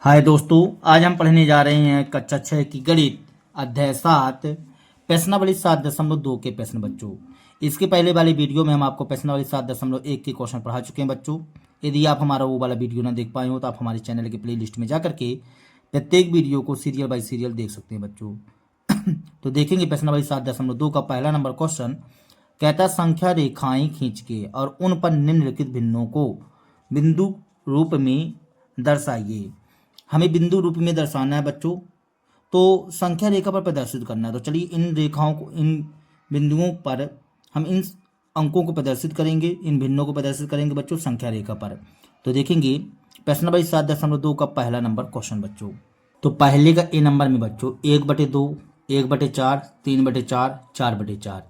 हाय दोस्तों, आज हम पढ़ने जा रहे हैं कक्षा 6 की गणित अध्याय 7 प्रश्नावली 7.2 के प्रश्न बच्चों। इसके पहले वाली वीडियो में हम आपको प्रश्नावली 7.1 के क्वेश्चन पढ़ा चुके हैं बच्चों। यदि आप हमारा वो वाला वीडियो ना देख पाए हो तो आप हमारे चैनल के प्ले लिस्ट में जाकर के प्रत्येक वीडियो को सीरियल बाय सीरियल देख सकते हैं बच्चों। तो देखेंगे प्रश्नावली 7.2 का पहला नंबर क्वेश्चन कहता संख्या रेखाएं खींच के और उन पर निम्नलिखित भिन्नों को बिंदु रूप में दर्शाइए। हमें बिंदु रूप में दर्शाना है बच्चों, तो संख्या रेखा पर प्रदर्शित करना है। तो चलिए इन रेखाओं को, इन बिंदुओं पर हम इन अंकों को प्रदर्शित करेंगे, इन भिन्नों को प्रदर्शित करेंगे बच्चों संख्या रेखा पर। तो देखेंगे प्रश्न नंबर 7.2 का पहला नंबर क्वेश्चन बच्चों। तो पहले का ए नंबर में बच्चों 1/2, 1/4, 3/4, 4/4।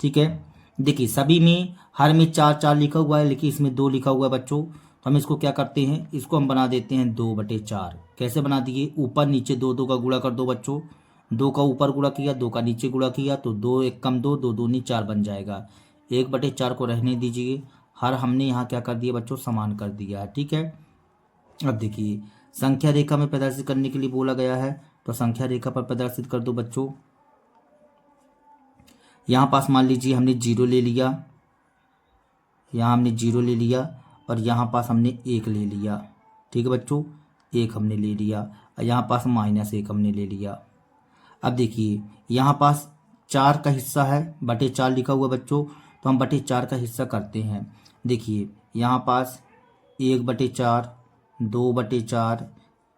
ठीक है, देखिए सभी में हर में 4 लिखा हुआ है, लेकिन इसमें 2 लिखा हुआ है बच्चों। तो हम इसको क्या करते हैं, इसको हम बना देते हैं 2/4। कैसे बना दिए, ऊपर नीचे 2 का गुणा कर दो बच्चों। 2 का ऊपर गुणा किया, 2 का नीचे गुणा किया, तो 2 1 कम 2, 2 दूनी 4 बन जाएगा। 1/4 को रहने दीजिए, हर हमने यहाँ क्या कर दिया बच्चों, समान कर दिया है। ठीक है, अब देखिए संख्या रेखा में प्रदर्शित करने के लिए बोला गया है, तो संख्या रेखा पर प्रदर्शित कर दो बच्चों। यहाँ पास मान लीजिए हमने 0 ले लिया, यहाँ हमने 0 ले लिया, और यहाँ पास हमने 1 ले लिया। ठीक है बच्चों, 1 हमने ले लिया, और यहाँ पास -1 हमने ले लिया। अब देखिए यहाँ पास 4 का हिस्सा है, /4 लिखा हुआ बच्चों, तो हम /4 का हिस्सा करते हैं। देखिए यहाँ पास 1/4, 2/4,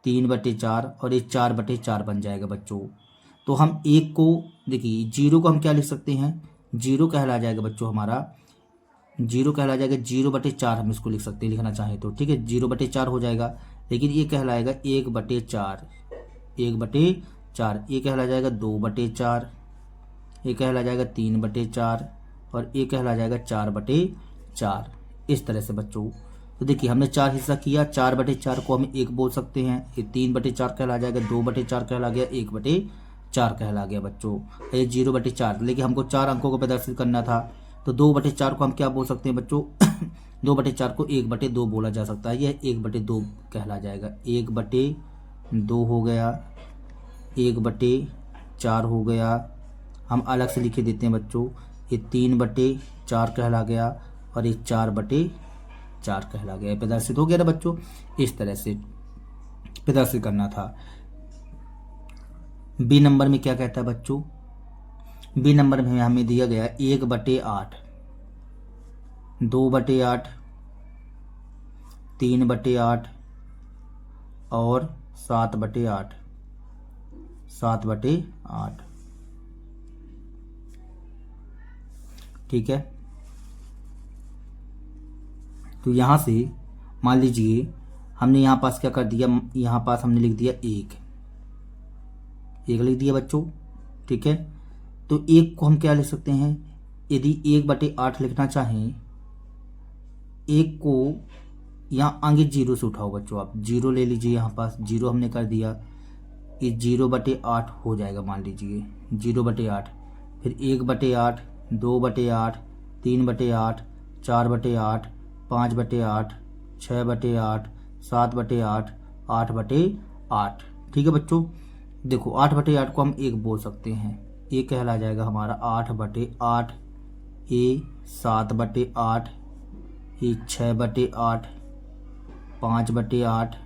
3/4 और ये 4/4 बन जाएगा बच्चों। तो हम 1 को, देखिए 0 को हम क्या लिख सकते हैं, 0 कहला जाएगा बच्चों हमारा, 0 कहला जाएगा 0/4 हम इसको लिख सकते हैं, लिखना चाहें तो। ठीक है, 0/4 हो जाएगा, लेकिन ये कहलाएगा 1/4, 1/4। ये कहला जाएगा 2/4, ये कहला जाएगा 3/4, और ये कहला जाएगा 4/4। इस तरह से बच्चों। तो देखिए हमने 4 हिस्सा किया, 4/4 को हम 1 बोल सकते हैं, ये 3/4 कहला जाएगा, 2/4 कहला गया, 1/4 कहला गया बच्चों। ये 0/4, लेकिन हमको 4 अंकों को प्रदर्शित करना था, तो 2/4 को हम क्या बोल सकते हैं बच्चों 2/4 को 1/2 बोला जा सकता है, यह 1/2 कहला जाएगा। 1/2 हो गया, 1/4 हो गया। हम अलग से लिखे देते हैं बच्चों, ये 3/4 कहला गया, और ये 4/4 कहला गया। प्रदर्शित हो गया ना बच्चों, इस तरह से प्रदर्शित करना था। बी नंबर में क्या कहता है बच्चों, बी नंबर में हमें दिया गया 1/8, 2/8, 3/8 और 7/8, 7/8। ठीक है, तो यहाँ से मान लीजिए हमने यहाँ पास क्या कर दिया, यहाँ पास हमने लिख दिया 1 लिख दिया बच्चों। ठीक है, तो 1 को हम क्या लिख सकते हैं, यदि 1/8 लिखना चाहें, 1 को यहाँ आगे 0 से उठाओ बच्चों, आप 0 ले लीजिए, यहाँ पास 0 हमने कर दिया, ये 0/8 हो जाएगा। मान लीजिए 0/8, फिर 1/8, 2/8, 3/8, 4/8, 5/8, 6/8, 7/8, 8/8। ठीक है बच्चों, देखो 8/8 को हम 1 बोल सकते हैं, ये कहला जाएगा हमारा 8/8, ये 7/8, ये 6/8, 5/8,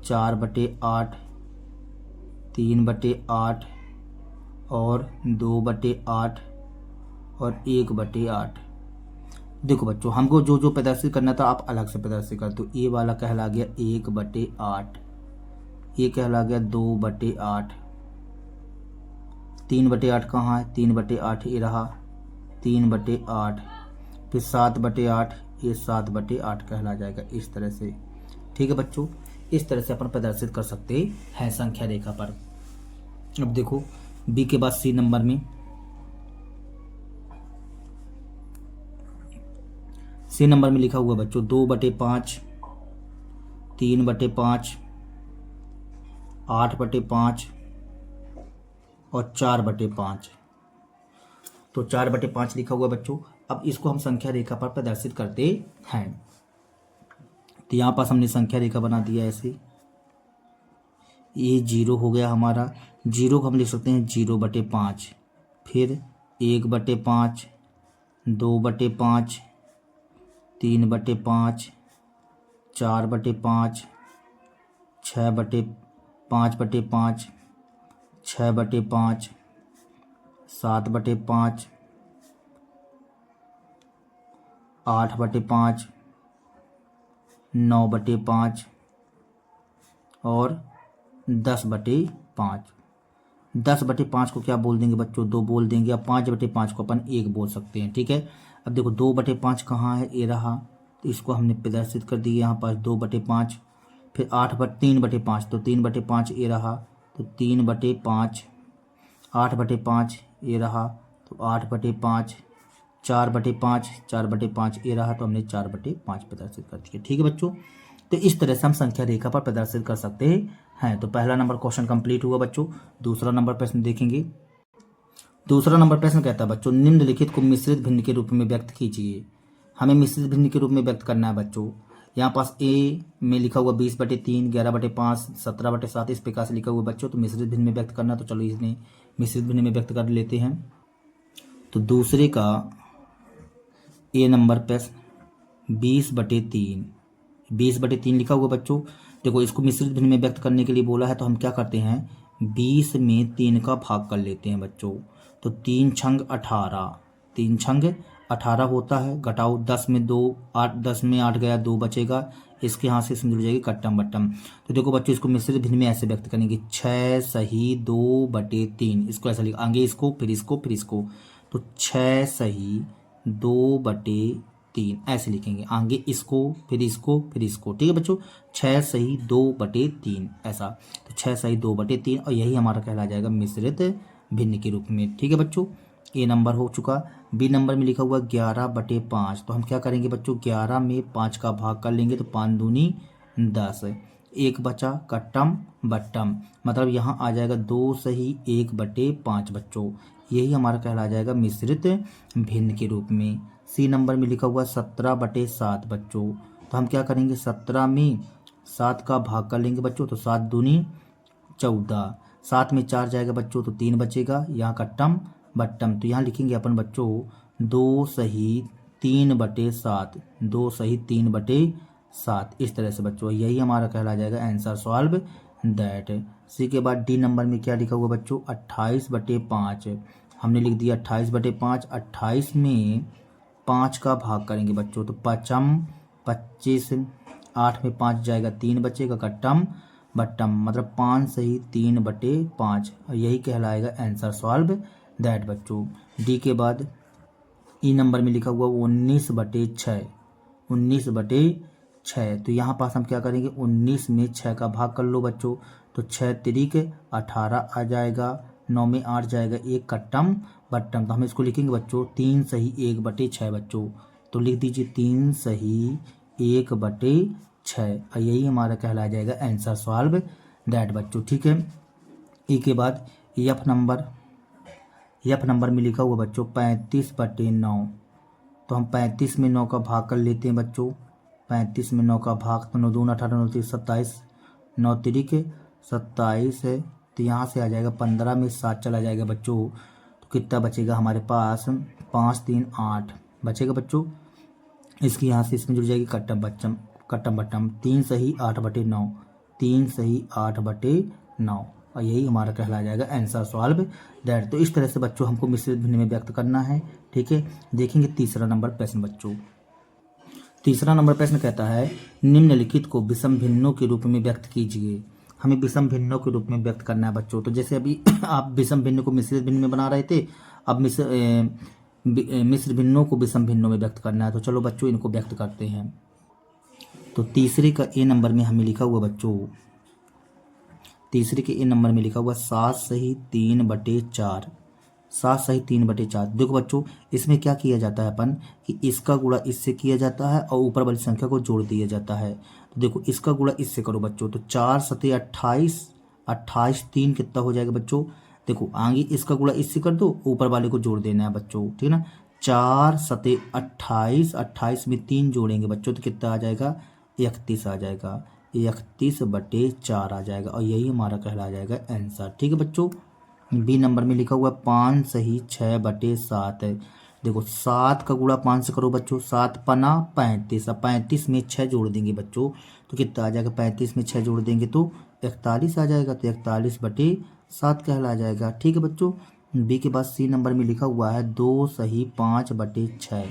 4/8, 3/8 और 2/8 और 1/8। देखो बच्चों हमको जो जो प्रदर्शित करना था आप अलग से प्रदर्शित कर दो। ये वाला कहला गया 1/8, ये कहला गया 2/8, 3/8 कहाँ है, 3/8 ये रहा, 3/8, फिर 7/8, ये 7/8 कहला जाएगा। इस तरह से, ठीक है बच्चों, इस तरह से अपन प्रदर्शित कर सकते हैं संख्या रेखा पर। अब देखो बी के बाद सी नंबर में, सी नंबर में लिखा हुआ बच्चों 2/5, 3/5, 8/5 और 4/5। तो 4/5 लिखा हुआ बच्चों। अब इसको हम संख्या रेखा पर प्रदर्शित करते हैं। तो यहाँ पास हमने संख्या रेखा बना दिया ऐसे, ये 0 हो गया हमारा। 0 को हम लिख सकते हैं 0/5, फिर 1/5, 2/5, 3/5, 4/5, 5/5, 6/5, 7/5, 8/5, 9/5 और 10/5। 10/5 को क्या बोल देंगे बच्चों? 2 बोल देंगे। अब 5/5 को अपन 1 बोल सकते हैं। ठीक है, अब देखो 2/5 कहाँ है? ये रहा, तो इसको हमने प्रदर्शित कर दिया यहाँ पास 2/5। फिर 3/5, तो 3/5 ये रहा, तो 3/5। 8/5 ये रहा, तो 8/5। 4/5, 4/5 ये रहा, तो हमने 4/5 प्रदर्शित कर दिया। ठीक है बच्चों, तो इस तरह से हम संख्या रेखा पर प्रदर्शित कर सकते हैं। तो पहला नंबर क्वेश्चन कंप्लीट हुआ बच्चों। दूसरा नंबर प्रश्न देखेंगे। दूसरा नंबर प्रश्न कहता है बच्चों, निम्नलिखित को मिश्रित भिन्न के रूप में व्यक्त कीजिए। हमें मिश्रित भिन्न के रूप में व्यक्त करना है बच्चों। यहाँ पास ए में लिखा हुआ 20/3, 11/5, 17/7 इस प्रकार से लिखा हुआ बच्चों। तो मिश्रित भिन्न में व्यक्त करना, तो चलो इसने मिश्रित भिन्न में व्यक्त कर लेते हैं। तो दूसरे का ए नंबर प्रश्न 20/3, 20/3 लिखा हुआ बच्चों। देखो इसको मिश्रित भिन्न में व्यक्त करने के लिए बोला है, तो हम क्या करते हैं? 20 में 3 का भाग कर लेते हैं बच्चों। तो 3 छंग 18, 3 छंग 18 होता है। घटाओ 10 में 2, 8, 10 में 8 गया, 2 बचेगा। इसके यहाँ से इसमें जुड़ जाएगी कट्टम बट्टम। तो देखो बच्चों इसको मिश्रित भिन्न में ऐसे व्यक्त करेंगे, 6 सही 2/3। इसको ऐसा लिख, आगे इसको फिर इसको फिर इसको, तो 6 सही 2/3 ऐसे लिखेंगे। आगे इसको फिर इसको फिर इसको। ठीक है बच्चों, 6 सही 2/3 ऐसा। तो 6 सही 2/3, और यही हमारा कहला जाएगा मिश्रित भिन्न के रूप में। ठीक है बच्चों, ए नंबर हो चुका। बी नंबर में लिखा हुआ 11/5। तो हम क्या करेंगे बच्चों? 11 में 5 का भाग कर लेंगे, तो 5 दूनी 10। 1 बचा कट्टम बट्टम, मतलब यहाँ आ जाएगा 2 सही 1/5 बच्चों। यही हमारा कहला जाएगा मिश्रित भिन्न के रूप में। सी नंबर में लिखा हुआ 17/7 बच्चों। तो हम क्या करेंगे? 17 में 7 का भाग कर लेंगे बच्चों, तो 7 दूनी 14। 7 में 4 जाएगा बच्चों, तो 3 बचेगा। यहाँ कट्टम बट्टम, तो यहाँ लिखेंगे अपन बच्चों 2 सही 3/7, 2 सही 3/7 इस तरह से बच्चों। यही हमारा कहला जाएगा आंसर सॉल्व दैट। सी के बाद डी नंबर में क्या लिखा हुआ बच्चों? 28/5। हमने लिख दिया 28/5। 28 में 5 का भाग करेंगे बच्चों, तो 5 25। 8 में 5 जाएगा, 3 बचेगा। कट्टम बट्टम, मतलब 5 सही 3/5, और यही कहलाएगा आंसर सॉल्व दैट बच्चों। डी के बाद ई नंबर में लिखा हुआ 19/6, 19/6। तो यहाँ पास हम क्या करेंगे? 19 में 6 का भाग कर लो बच्चों, तो 6 तिरिक 18 आ जाएगा। 9 में 8 जाएगा, 1 कट्टम बट्टम। तो हम इसको लिखेंगे बच्चों 3 सही 1/6 बच्चों। तो लिख दीजिए 3 सही 1/6, और यही हमारा कहला जाएगा आंसर सॉल्व दैट बच्चों। ठीक है, ई के बाद एफ नंबर, एफ नंबर में लिखा हुआ बच्चों 35/9। तो हम 35 में 9 का भाग कर लेते हैं बच्चों। 35 में 9 का भाग, तो 9 दूना 18, 9 3 27, 9 तिरिक 27 है। तो यहाँ से आ जाएगा 15 में 7 चला जाएगा बच्चों, तो कितना बचेगा हमारे पास? 5 3 8 बचेगा बच्चों। इसकी यहाँ से इसमें जुड़ जाएगी कट्टम बच्चम, कट्टम बट्टम। 3 सही 8/9, 3 सही 8/9, और यही हमारा कहला जाएगा आंसर सॉल्व दैट। तो इस तरह से बच्चों हमको मिश्रित भिन्न में व्यक्त करना है। ठीक है, देखेंगे तीसरा नंबर प्रश्न बच्चों। तीसरा नंबर प्रश्न कहता है, निम्नलिखित को विषम भिन्नों के रूप में व्यक्त कीजिए। हमें विषम भिन्नों के रूप में व्यक्त करना है बच्चों। तो जैसे अभी आप विषम भिन्न को मिश्रित भिन्न में बना रहे थे, अब मिश्र भिन्नों को विषम भिन्नों में व्यक्त करना है। तो चलो बच्चों इनको व्यक्त करते हैं। तो तीसरे का ए नंबर में हमें लिखा हुआ बच्चों, तीसरे के ए नंबर में लिखा हुआ 7 सही 3/4, 7 सही 3/4। देखो बच्चों इसमें क्या किया जाता है अपन कि इसका गुणा इससे किया जाता है और ऊपर वाली संख्या को जोड़ दिया जाता है। तो देखो इसका गुणा इससे करो बच्चों, तो 4 सते 28, 28 3 कितना हो जाएगा बच्चों? देखो आगे इसका गुणा इससे कर दो, ऊपर वाले को जोड़ देना है बच्चों। ठीक है ना, 4 सते 28, 28 में 3 जोड़ेंगे बच्चों, तो कितना आ जाएगा? 31 आ जाएगा। 31/4 आ जाएगा और यही हमारा कहला जाएगा आंसर। ठीक है बच्चों। बी नंबर में लिखा हुआ 5 सही 6/7 है। देखो 7 का गुणा 5 से करो बच्चों, 7 पना 35, अब 35 में 6 जोड़ देंगे बच्चों तो कितना आ जाएगा, 35 में 6 जोड़ देंगे तो 41 आ जाएगा, तो 41/7 कहला जाएगा। ठीक है बच्चों। बी के बाद सी नंबर में लिखा हुआ है 2 सही 5/6,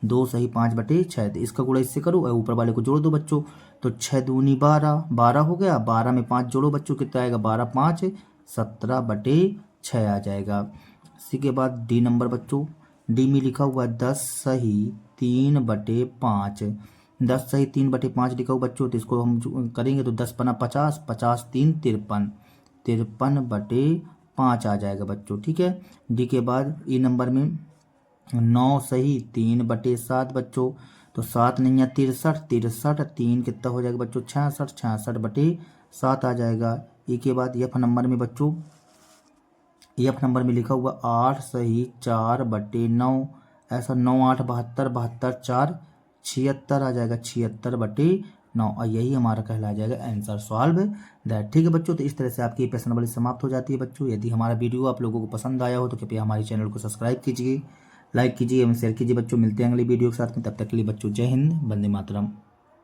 2 सही 5/6, तो इसका गुणा इससे करो और ऊपर वाले को जोड़ दो बच्चों, तो 6 दूनी 12, 12 हो गया, 12 में 5 जोड़ो बच्चों, कितना आएगा, 12 5 17/6 आ जाएगा। इसी के बाद डी नंबर बच्चों, डी में लिखा हुआ 10 सही 3/5, 10 सही 3/5 लिखा हुआ बच्चों, तो इसको हम करेंगे तो 10 पना 50, 50 3 53, 53/5 आ जाएगा बच्चों। ठीक है। डी के बाद ई नंबर में 9 सही 3/7 बच्चों, तो 7 नहीं है 63, 63 3 कितना हो जाएगा बच्चों, 66, 66/7 आ जाएगा। ई के बाद एफ नंबर में बच्चों, एफ नंबर में लिखा हुआ 8 सही 4/9, ऐसा 9 8 72, 72 4 76 आ जाएगा, 76/9 और यही हमारा कहला जाएगा आंसर। Solve that. ठीक है बच्चों। तो इस तरह से आपकी प्रश्न वाली समाप्त हो जाती है बच्चों। यदि हमारा वीडियो आप लोगों को पसंद आया हो तो कृपया हमारे चैनल को सब्सक्राइब कीजिए, लाइक कीजिए एवं शेयर कीजिए बच्चों। मिलते हैं अगली वीडियो के साथ में, तब तक के लिए बच्चों जय हिंद, वंदे मातरम।